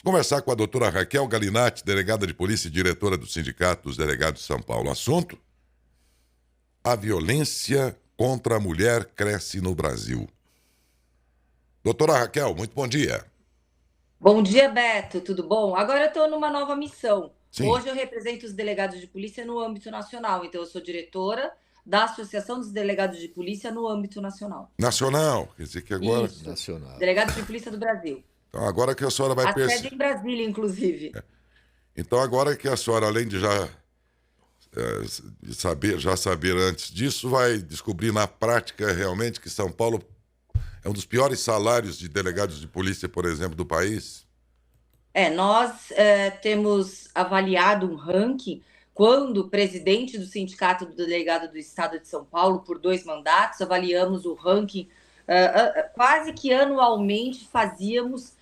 Vamos conversar com a doutora Raquel Galinatti, delegada de polícia e diretora do Sindicato dos Delegados de São Paulo. Assunto: a violência contra a mulher cresce no Brasil. Doutora Raquel, muito bom dia. Bom dia, Beto, tudo bom? Agora eu estou numa nova missão. Sim, Hoje eu represento os delegados de polícia no âmbito nacional, então eu sou diretora da Associação dos Delegados de Polícia no âmbito nacional. nacional. Quer dizer que agora. Isso, Nacional. Delegados de Polícia do Brasil. Então, agora que a senhora vai A sede perceber. é em Brasília, inclusive. Então, agora que a senhora, além de já saber antes disso, vai descobrir na prática realmente que São Paulo é um dos piores salários de delegados de polícia, por exemplo, do país. Nós temos avaliado um ranking quando o presidente do Sindicato do Delegado do Estado de São Paulo, por 2 mandatos, avaliamos o ranking, quase que anualmente fazíamos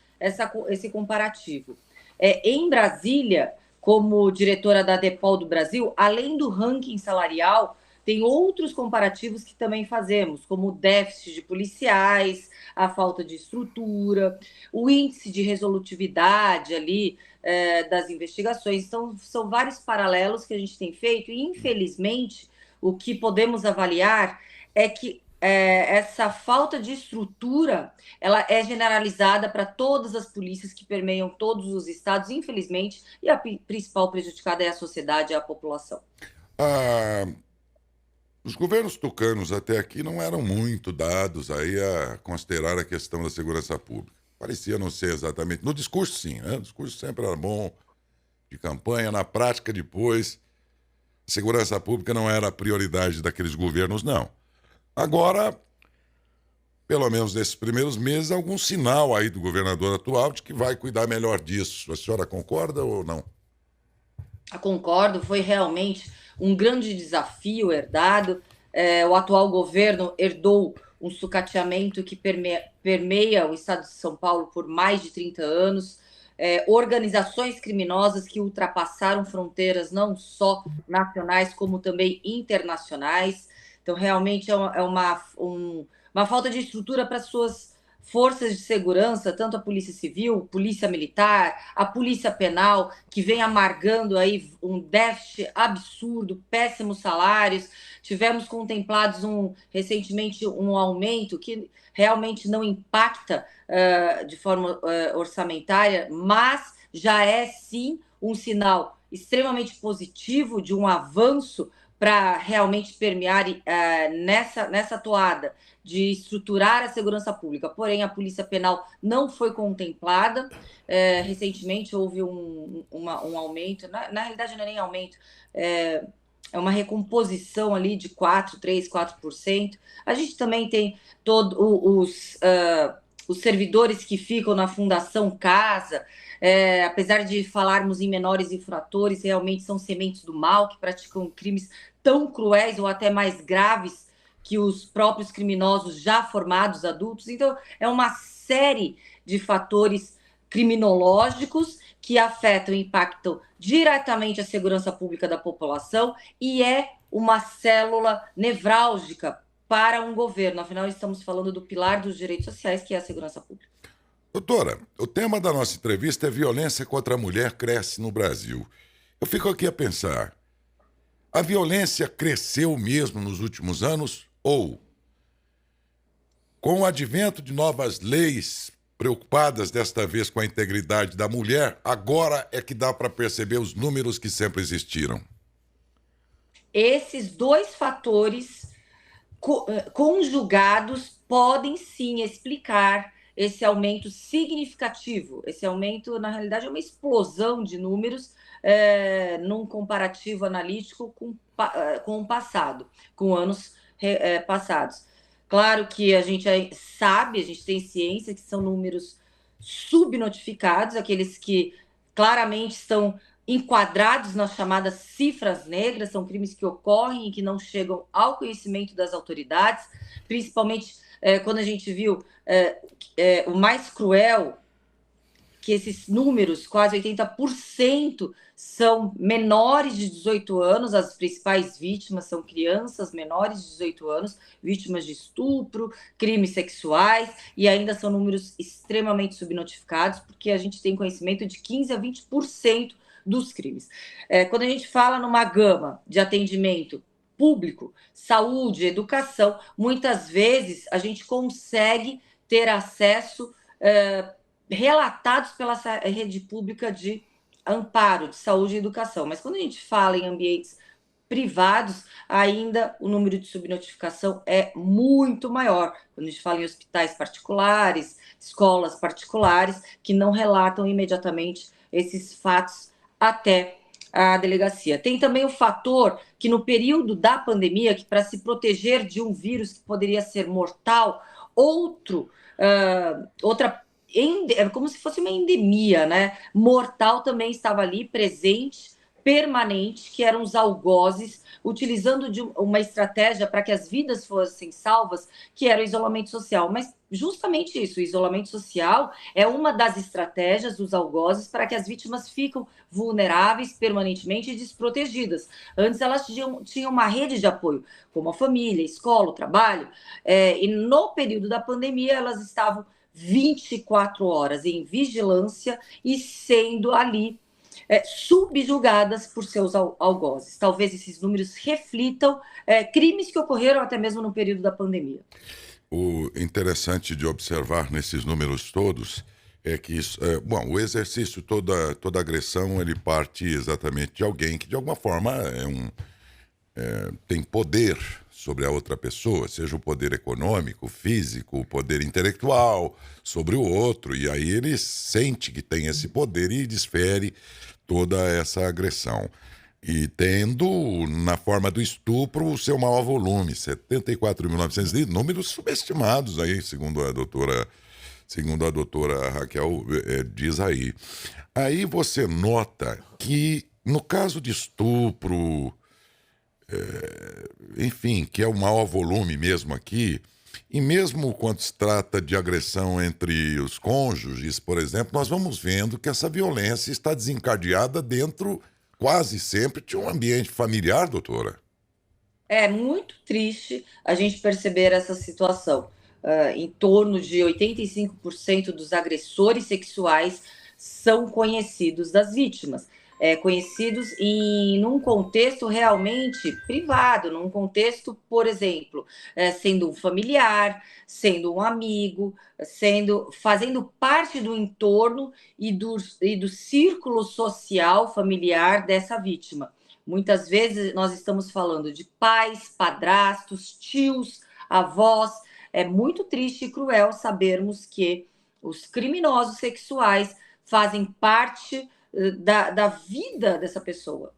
esse comparativo. Em Brasília, como diretora da DEPOL do Brasil, além do ranking salarial, tem outros comparativos que também fazemos, como o déficit de policiais, a falta de estrutura, o índice de resolutividade ali das investigações. Então, são vários paralelos que a gente tem feito e, infelizmente, o que podemos avaliar é que essa falta de estrutura ela é generalizada para todas as polícias que permeiam todos os estados, infelizmente, e a principal prejudicada é a sociedade e a população. Ah, os governos tucanos até aqui não eram muito dados aí a considerar a questão da segurança pública. Parecia não ser exatamente. No discurso, sim, né? O discurso sempre era bom, de campanha, na prática, depois, a segurança pública não era a prioridade daqueles governos, não. Agora, pelo menos nesses primeiros meses, algum sinal aí do governador atual de que vai cuidar melhor disso. A senhora concorda ou não? Concordo, foi realmente um grande desafio herdado. O atual governo herdou um sucateamento que permeia o estado de São Paulo por mais de 30 anos. Organizações criminosas que ultrapassaram fronteiras não só nacionais, como também internacionais. Então, realmente uma falta de estrutura para suas forças de segurança, tanto a Polícia Civil, Polícia Militar, a Polícia Penal, que vem amargando aí um déficit absurdo, péssimos salários. Tivemos contemplados recentemente um aumento que realmente não impacta de forma orçamentária, mas já é sim um sinal extremamente positivo de um avanço para realmente permear nessa toada de estruturar a segurança pública. Porém, a Polícia Penal não foi contemplada. Recentemente houve um aumento, na realidade não é nem aumento, é uma recomposição ali de 4%. A gente também tem todos os servidores que ficam na Fundação Casa. Apesar de falarmos em menores infratores, realmente são sementes do mal que praticam crimes tão cruéis ou até mais graves que os próprios criminosos já formados adultos. Então, é uma série de fatores criminológicos que afetam e impactam diretamente a segurança pública da população e é uma célula nevrálgica para um governo. Afinal, estamos falando do pilar dos direitos sociais, que é a segurança pública. Doutora, o tema da nossa entrevista é violência contra a mulher cresce no Brasil. Eu fico aqui a pensar, a violência cresceu mesmo nos últimos anos ou, com o advento de novas leis preocupadas desta vez com a integridade da mulher, agora é que dá para perceber os números que sempre existiram? Esses dois fatores conjugados podem sim explicar esse aumento significativo. Esse aumento, na realidade, é uma explosão de números num comparativo analítico com o passado, com anos passados. Claro que a gente sabe, a gente tem ciência que são números subnotificados, aqueles que claramente estão enquadrados nas chamadas cifras negras, são crimes que ocorrem e que não chegam ao conhecimento das autoridades, principalmente quando a gente viu o mais cruel, que esses números, quase 80%, são menores de 18 anos, as principais vítimas são crianças menores de 18 anos, vítimas de estupro, crimes sexuais, e ainda são números extremamente subnotificados, porque a gente tem conhecimento de 15 a 20% dos crimes. Quando a gente fala numa gama de atendimento público, saúde, educação, muitas vezes a gente consegue ter acesso relatados pela rede pública de amparo, de saúde e educação. Mas quando a gente fala em ambientes privados, ainda o número de subnotificação é muito maior. Quando a gente fala em hospitais particulares, escolas particulares, que não relatam imediatamente esses fatos até a delegacia. Tem também o fator que no período da pandemia, que para se proteger de um vírus que poderia ser mortal, outra é como se fosse uma endemia, né? Mortal também estava ali, presente, permanente, que eram os algozes, utilizando de uma estratégia para que as vidas fossem salvas, que era o isolamento social. Mas justamente isso, o isolamento social é uma das estratégias dos algozes para que as vítimas ficam vulneráveis permanentemente e desprotegidas. Antes elas tinham uma rede de apoio, como a família, a escola, o trabalho, e no período da pandemia elas estavam 24 horas em vigilância e sendo ali subjugadas por seus algozes. Talvez esses números reflitam crimes que ocorreram até mesmo no período da pandemia. O interessante de observar nesses números todos é que bom, o exercício, toda agressão, ele parte exatamente de alguém que de alguma forma tem poder sobre a outra pessoa, seja o poder econômico, físico, o poder intelectual sobre o outro, e aí ele sente que tem esse poder e desfere toda essa agressão. E tendo, na forma do estupro, o seu maior volume, 74.900, números subestimados aí, segundo a doutora Raquel diz aí. Aí você nota que, no caso de estupro, enfim, que é o maior volume mesmo aqui, e mesmo quando se trata de agressão entre os cônjuges, por exemplo, nós vamos vendo que essa violência está desencadeada dentro, quase sempre, de um ambiente familiar, doutora. É muito triste a gente perceber essa situação. Em torno de 85% dos agressores sexuais são conhecidos das vítimas. Conhecidos num contexto realmente privado, num contexto, por exemplo, sendo um familiar, sendo um amigo, fazendo parte do entorno e do círculo social familiar dessa vítima. Muitas vezes nós estamos falando de pais, padrastos, tios, avós. É muito triste e cruel sabermos que os criminosos sexuais fazem parte da vida dessa pessoa.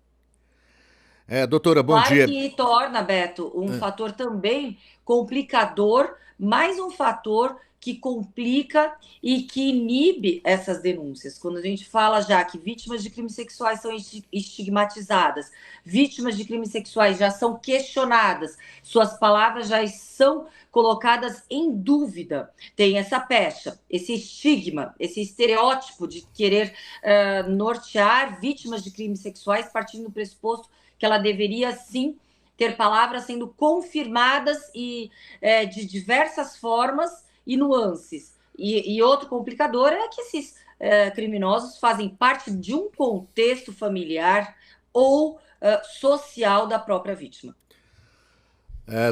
Doutora, bom Claro dia. que torna, Beto, um fator também complicador, mais um fator que complica e que inibe essas denúncias. Quando a gente fala já que vítimas de crimes sexuais são estigmatizadas, vítimas de crimes sexuais já são questionadas, suas palavras já são colocadas em dúvida. Tem essa pecha, esse estigma, esse estereótipo de querer nortear vítimas de crimes sexuais partindo do pressuposto que ela deveria, sim, ter palavras sendo confirmadas e de diversas formas e nuances. E outro complicador é que esses criminosos fazem parte de um contexto familiar ou social da própria vítima.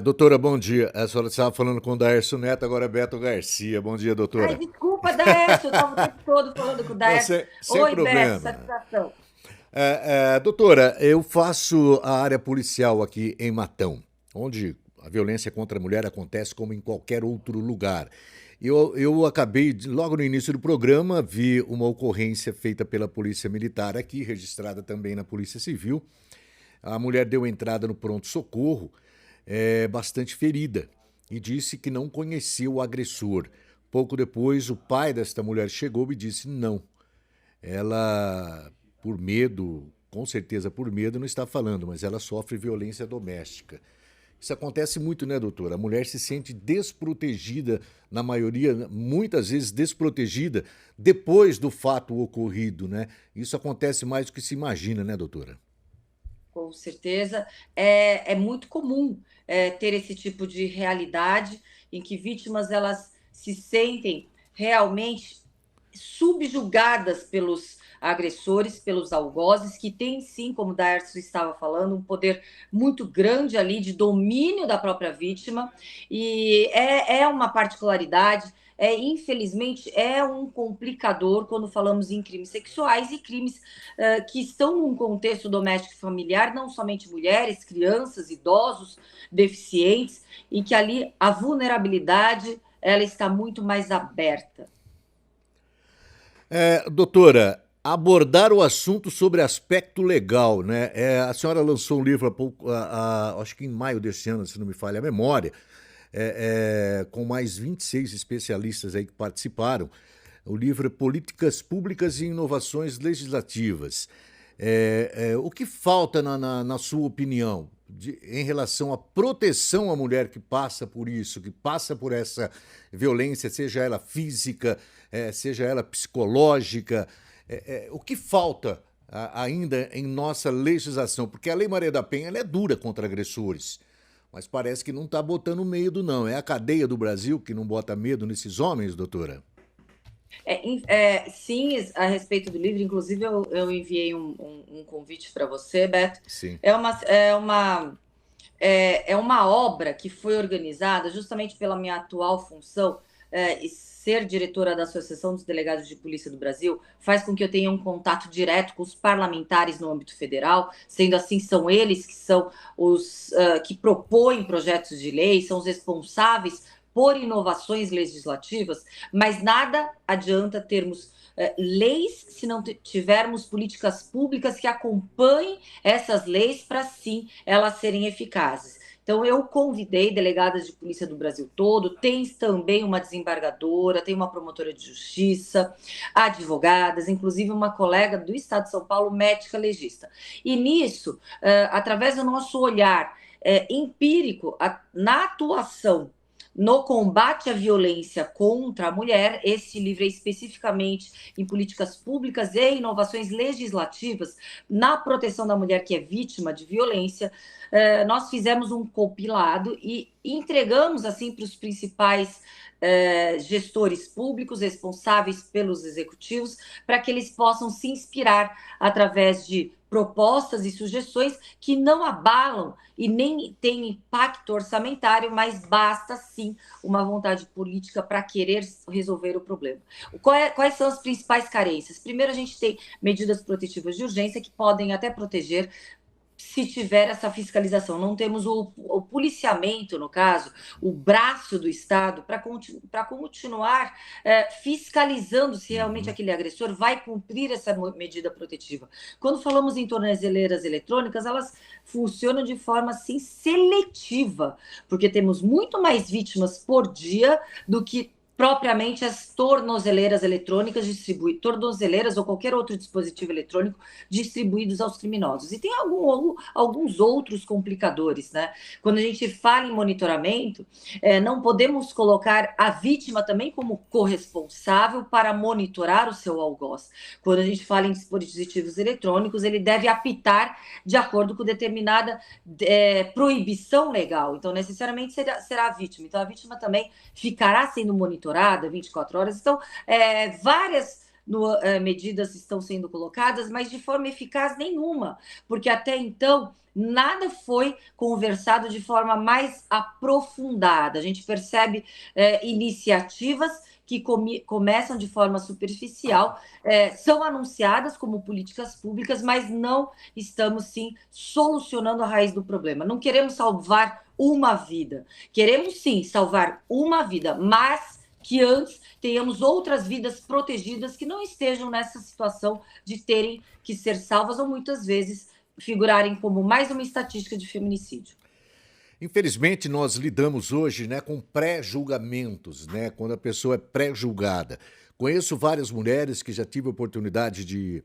Doutora, bom dia. A senhora estava falando com o Daércio Neto, agora é Beto Garcia. Bom dia, doutora. Ai, desculpa, Daércio, eu estava o tempo todo falando com o Daércio. Sem Oi, problema. Beto, satisfação. Doutora, eu faço a área policial aqui em Matão, onde a violência contra a mulher acontece como em qualquer outro lugar. Eu acabei, logo no início do programa, vi uma ocorrência feita pela Polícia Militar aqui, registrada também na Polícia Civil. A mulher deu entrada no pronto-socorro, bastante ferida, e disse que não conhecia o agressor. Pouco depois, o pai desta mulher chegou e disse não. Ela, por medo, com certeza por medo, não está falando, mas ela sofre violência doméstica. Isso acontece muito, né, doutora? A mulher se sente desprotegida, na maioria, muitas vezes desprotegida, depois do fato ocorrido, né? Isso acontece mais do que se imagina, né, doutora? Com certeza, é muito comum ter esse tipo de realidade em que vítimas elas se sentem realmente subjugadas pelos agressores, pelos algozes, que têm sim, como o Darcio estava falando, um poder muito grande ali de domínio da própria vítima, e é uma particularidade. Infelizmente, é um complicador quando falamos em crimes sexuais e crimes que estão num contexto doméstico e familiar, não somente mulheres, crianças, idosos, deficientes, e que ali a vulnerabilidade ela está muito mais aberta. Doutora, abordar o assunto sobre aspecto legal, né? A senhora lançou um livro há pouco, acho que em maio desse ano, se não me falha a memória, com mais 26 especialistas aí que participaram. O livro é Políticas Públicas e Inovações Legislativas. O que falta, na sua opinião, em relação à proteção à mulher que passa por isso, que passa por essa violência, seja ela física, seja ela psicológica? O que falta ainda em nossa legislação? Porque a Lei Maria da Penha ela é dura contra agressores, mas parece que não está botando medo, não. É a cadeia do Brasil que não bota medo nesses homens, doutora? Sim, a respeito do livro, inclusive eu enviei um convite para você, Beto. Sim. É uma obra que foi organizada justamente pela minha atual função, e ser diretora da Associação dos Delegados de Polícia do Brasil faz com que eu tenha um contato direto com os parlamentares no âmbito federal, sendo assim, são eles que são os que propõem projetos de lei, são os responsáveis por inovações legislativas, mas nada adianta termos leis se não tivermos políticas públicas que acompanhem essas leis para sim elas serem eficazes. Então, eu convidei delegadas de polícia do Brasil todo, tem também uma desembargadora, tem uma promotora de justiça, advogadas, inclusive uma colega do Estado de São Paulo, médica legista. E nisso, através do nosso olhar empírico, na atuação no combate à violência contra a mulher, esse livro é especificamente em políticas públicas e inovações legislativas na proteção da mulher que é vítima de violência. Nós fizemos um compilado e entregamos assim para os principais gestores públicos responsáveis pelos executivos, para que eles possam se inspirar através de propostas e sugestões que não abalam e nem têm impacto orçamentário, mas basta sim uma vontade política para querer resolver o problema. Quais são as principais carências? Primeiro, a gente tem medidas protetivas de urgência que podem até proteger se tiver essa fiscalização. Não temos o policiamento, no caso, o braço do Estado, para continuar fiscalizando se realmente aquele agressor vai cumprir essa medida protetiva. Quando falamos em tornozeleiras eletrônicas, elas funcionam de forma assim seletiva, porque temos muito mais vítimas por dia do que propriamente as tornozeleiras eletrônicas tornozeleiras ou qualquer outro dispositivo eletrônico distribuídos aos criminosos. E tem alguns outros complicadores, né? Quando a gente fala em monitoramento, não podemos colocar a vítima também como corresponsável para monitorar o seu algoz. Quando a gente fala em dispositivos eletrônicos, ele deve apitar de acordo com determinada proibição legal. Então, necessariamente será a vítima. Então, a vítima também ficará sendo monitorada 24 horas. Então, várias medidas estão sendo colocadas, mas de forma eficaz nenhuma, porque até então nada foi conversado de forma mais aprofundada. A gente percebe iniciativas que começam de forma superficial, são anunciadas como políticas públicas, mas não estamos, sim, solucionando a raiz do problema. Não queremos salvar uma vida, queremos, sim, salvar uma vida, mas que antes tenhamos outras vidas protegidas que não estejam nessa situação de terem que ser salvas ou muitas vezes figurarem como mais uma estatística de feminicídio. Infelizmente, nós lidamos hoje, né, com pré-julgamentos, né, quando a pessoa é pré-julgada. Conheço várias mulheres que já tive a oportunidade de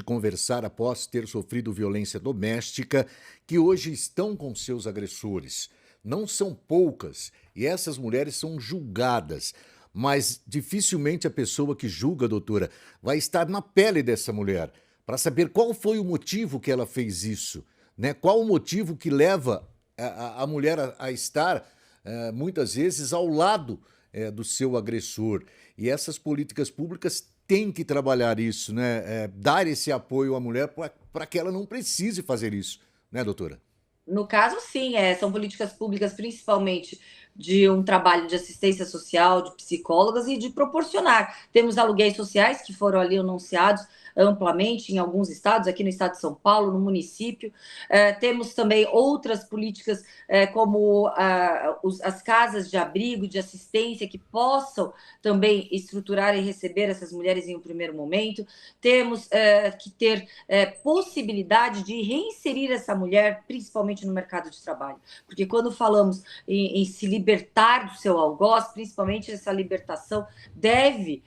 conversar após ter sofrido violência doméstica, que hoje estão com seus agressores. não são poucas, e essas mulheres são julgadas. Mas dificilmente a pessoa que julga, doutora, vai estar na pele dessa mulher para saber qual foi o motivo que ela fez isso, né? Qual o motivo que leva a mulher a estar, muitas vezes, ao lado do seu agressor. E essas políticas públicas têm que trabalhar isso, né? Dar esse apoio à mulher para que ela não precise fazer isso, né, doutora? No caso, sim, são políticas públicas, principalmente de um trabalho de assistência social, de psicólogas e de proporcionar. Temos aluguéis sociais que foram ali anunciados amplamente em alguns estados, aqui no estado de São Paulo, no município. Temos também outras políticas, como as casas de abrigo, de assistência, que possam também estruturar e receber essas mulheres em um primeiro momento. Temos que ter possibilidade de reinserir essa mulher, principalmente no mercado de trabalho. Porque quando falamos em se libertar do seu algoz, principalmente essa libertação deve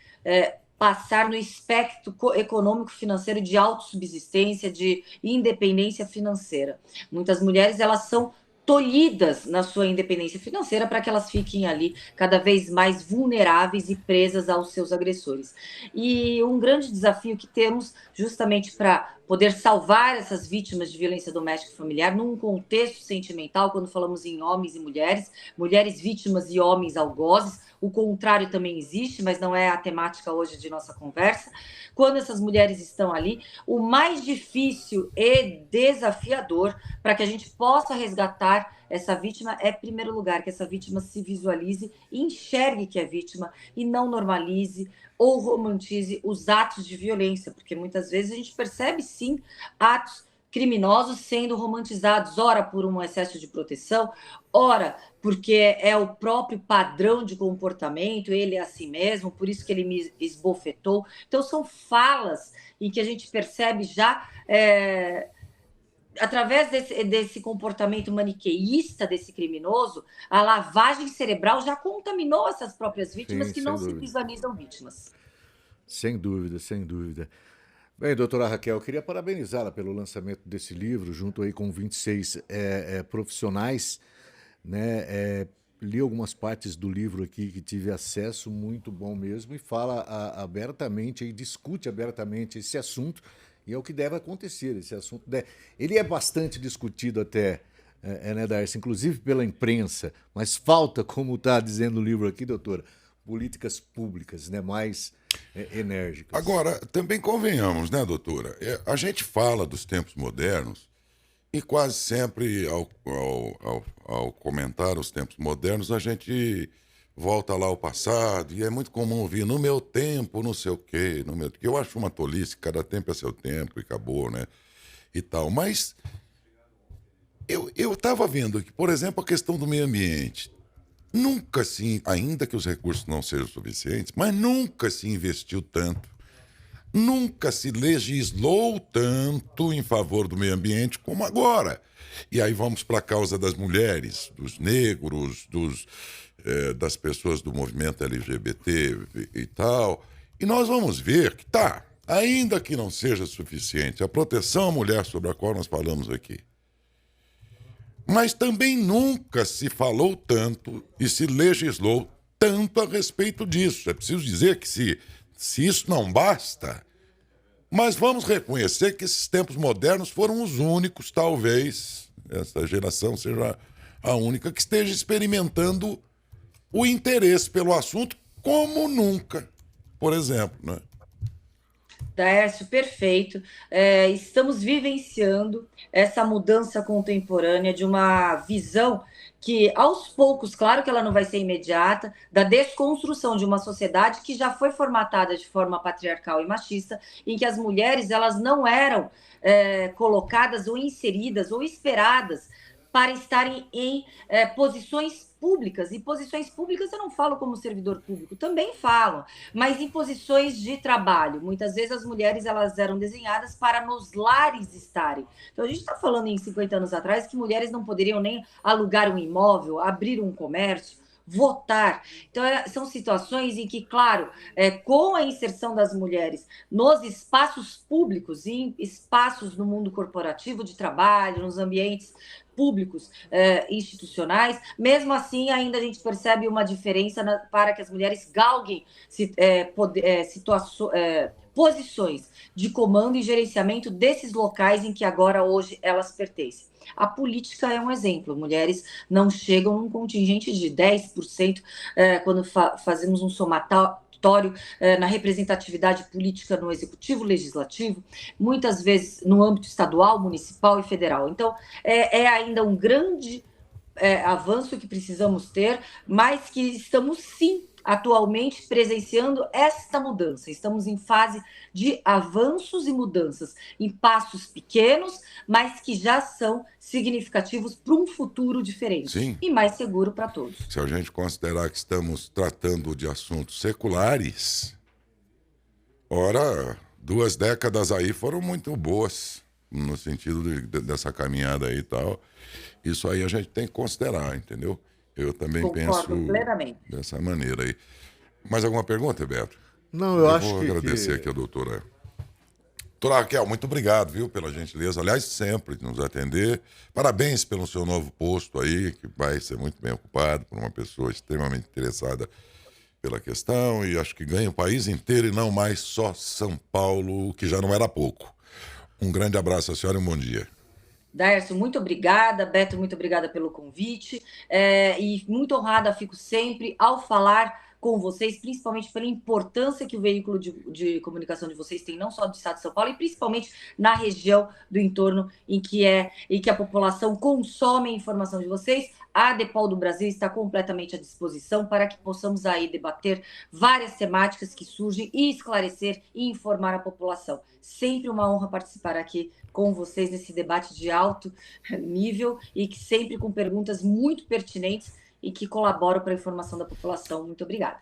passar no espectro econômico financeiro de autossubsistência, de independência financeira. Muitas mulheres, elas são tolhidas na sua independência financeira para que elas fiquem ali cada vez mais vulneráveis e presas aos seus agressores. E um grande desafio que temos justamente para poder salvar essas vítimas de violência doméstica e familiar num contexto sentimental, quando falamos em homens e mulheres, mulheres vítimas e homens algozes, o contrário também existe, mas não é a temática hoje de nossa conversa. Quando essas mulheres estão ali, o mais difícil e desafiador para que a gente possa resgatar essa vítima é, em primeiro lugar, que essa vítima se visualize e enxergue que é vítima e não normalize ou romantize os atos de violência, porque muitas vezes a gente percebe, sim, atos criminosos sendo romantizados, ora por um excesso de proteção, ora porque é o próprio padrão de comportamento, ele é assim mesmo, por isso que ele me esbofetou. Então, são falas em que a gente percebe já, através desse comportamento maniqueísta desse criminoso, a lavagem cerebral já contaminou essas próprias vítimas, Sim, que sem não se dúvida. visualizam vítimas. Sem dúvida, sem dúvida. Bem, doutora Raquel, eu queria parabenizá-la pelo lançamento desse livro, junto aí com 26 profissionais, né? Li algumas partes do livro aqui que tive acesso, muito bom mesmo, e fala abertamente e discute abertamente esse assunto, e é o que deve acontecer, esse assunto. Ele é bastante discutido até, né, Darcy, inclusive pela imprensa, mas falta, como está dizendo o livro aqui, doutora, políticas públicas, né, mais enérgicas. Agora, também convenhamos, né, doutora? A gente fala dos tempos modernos e quase sempre, ao comentar os tempos modernos, a gente volta lá ao passado e é muito comum ouvir no meu tempo, não sei o quê, no meu... que eu acho uma tolice, cada tempo é seu tempo e acabou, né? E tal. Mas eu estava vendo aqui, por exemplo, a questão do meio ambiente. Nunca se, ainda que os recursos não sejam suficientes, mas nunca se investiu tanto, nunca se legislou tanto em favor do meio ambiente como agora. E aí vamos para a causa das mulheres, dos negros, das pessoas do movimento LGBT e tal. E nós vamos ver que ainda que não seja suficiente a proteção à mulher sobre a qual nós falamos aqui, mas também nunca se falou tanto e se legislou tanto a respeito disso. É preciso dizer que se isso não basta, mas vamos reconhecer que esses tempos modernos foram os únicos, talvez, essa geração seja a única que esteja experimentando o interesse pelo assunto como nunca, por exemplo, né? Daércio, perfeito. Estamos vivenciando essa mudança contemporânea de uma visão que, aos poucos, claro que ela não vai ser imediata, da desconstrução de uma sociedade que já foi formatada de forma patriarcal e machista, em que as mulheres elas não eram colocadas ou inseridas ou esperadas para estarem em posições públicas. E posições públicas eu não falo como servidor público, também falo, mas em posições de trabalho. Muitas vezes as mulheres elas eram desenhadas para nos lares estarem. Então a gente está falando em 50 anos atrás que mulheres não poderiam nem alugar um imóvel, abrir um comércio, votar. Então, são situações em que, claro, com a inserção das mulheres nos espaços públicos, em espaços no mundo corporativo de trabalho, nos ambientes públicos institucionais, mesmo assim ainda a gente percebe uma diferença para que as mulheres galguem posições de comando e gerenciamento desses locais em que agora hoje elas pertencem. A política é um exemplo. Mulheres não chegam num contingente de 10% quando fazemos um somatório na representatividade política no executivo, legislativo, muitas vezes no âmbito estadual, municipal e federal. Então, é ainda um grande avanço que precisamos ter, mas que estamos sim atualmente presenciando esta mudança. Estamos em fase de avanços e mudanças em passos pequenos, mas que já são significativos para um futuro diferente. Sim. E mais seguro para todos. Se a gente considerar que estamos tratando de assuntos seculares, ora, 2 décadas aí foram muito boas, no sentido dessa caminhada aí e tal. Isso aí a gente tem que considerar, entendeu? Eu também Concordo penso plenamente. dessa maneira aí. Mais alguma pergunta, Beto? Não, eu acho vou que... agradecer aqui a doutora. Doutora Raquel, muito obrigado, viu, pela gentileza. Aliás, sempre de nos atender. Parabéns pelo seu novo posto aí, que vai ser muito bem ocupado por uma pessoa extremamente interessada pela questão, e acho que ganha o país inteiro e não mais só São Paulo, que já não era pouco. Um grande abraço à senhora e um bom dia. Daércio, muito obrigada. Beto, muito obrigada pelo convite. E muito honrada fico sempre ao falar com vocês, principalmente pela importância que o veículo de comunicação de vocês tem, não só do estado de São Paulo, e principalmente na região do entorno em que a população consome a informação de vocês. A Depol do Brasil está completamente à disposição para que possamos aí debater várias temáticas que surgem e esclarecer e informar a população. Sempre uma honra participar aqui com vocês nesse debate de alto nível e que sempre com perguntas muito pertinentes e que colaboram para a informação da população. Muito obrigada.